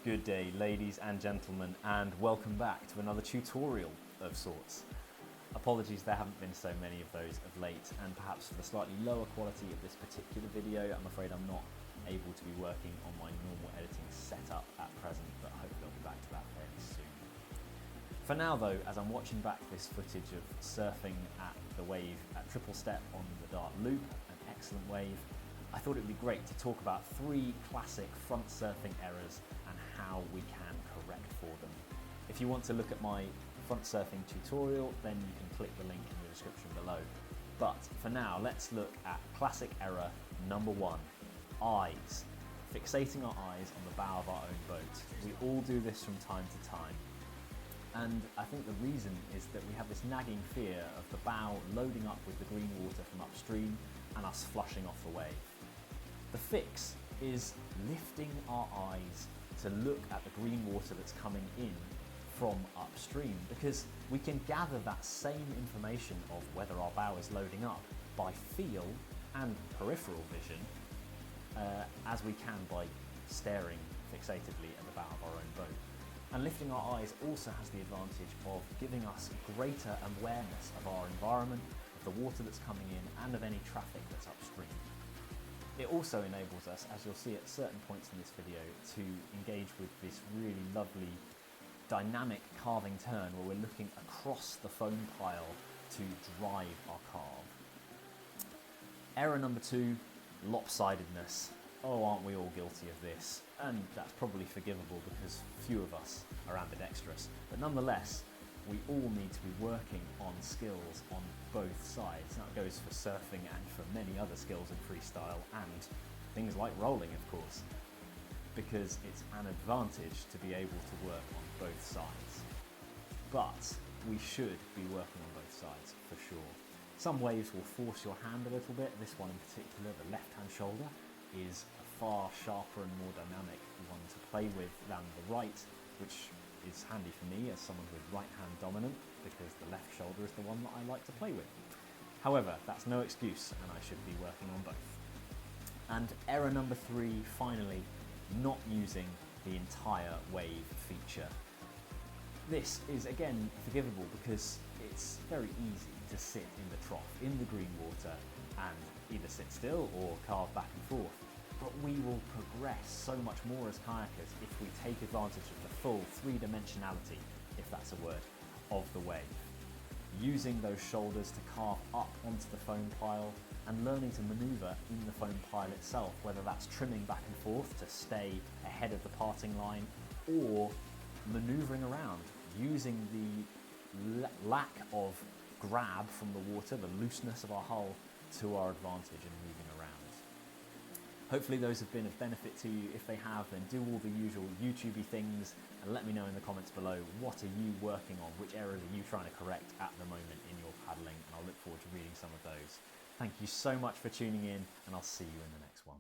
Good day, ladies and gentlemen, and welcome back to another tutorial of sorts. Apologies there haven't been so many of those of late, and perhaps for the slightly lower quality of this particular video, I'm afraid I'm not able to be working on my normal editing setup at present, but hopefully I'll be back to that fairly soon. For now though, as I'm watching back this footage of surfing at the wave at triple step on the Dart Loop, an excellent wave, I thought it would be great to talk about 3 classic front surfing errors and how we can correct for them. If you want to look at my front surfing tutorial, then you can click the link in the description below. But for now, let's look at classic error number 1, eyes. Fixating our eyes on the bow of our own boat. We all do this from time to time. And I think the reason is that we have this nagging fear of the bow loading up with the green water from upstream and us flushing off the wave. The fix is lifting our eyes to look at the green water that's coming in from upstream, because we can gather that same information of whether our bow is loading up by feel and peripheral vision as we can by staring fixatedly at the bow of our own boat. And lifting our eyes also has the advantage of giving us greater awareness of our environment, of the water that's coming in, and of any traffic that's upstream. It also enables us, as you'll see at certain points in this video, to engage with this really lovely dynamic carving turn where we're looking across the foam pile to drive our carve. Error number 2, lopsidedness. Oh, aren't we all guilty of this? And that's probably forgivable because few of us are ambidextrous. But nonetheless, we all need to be working on skills on both sides. That goes for surfing and for many other skills in freestyle and things like rolling, of course, because it's an advantage to be able to work on both sides. But we should be working on both sides for sure. Some waves will force your hand a little bit. This one in particular, the left-hand shoulder, is a far sharper and more dynamic one to play with than the right, which is handy for me as someone with right hand dominant, because the left shoulder is the one that I like to play with. However, that's no excuse and I should be working on both. And error number 3, finally, not using the entire wave feature. This is again forgivable because it's very easy to sit in the trough in the green water and either sit still or carve back and forth. But we will progress so much more as kayakers if we take advantage of the full 3-dimensionality, if that's a word, of the wave. Using those shoulders to carve up onto the foam pile and learning to maneuver in the foam pile itself, whether that's trimming back and forth to stay ahead of the parting line or maneuvering around, using the lack of grab from the water, the looseness of our hull, to our advantage and moving around. Hopefully those have been of benefit to you. If they have, then do all the usual YouTubey things and let me know in the comments below, what are you working on? Which errors are you trying to correct at the moment in your paddling? And I'll look forward to reading some of those. Thank you so much for tuning in, and I'll see you in the next one.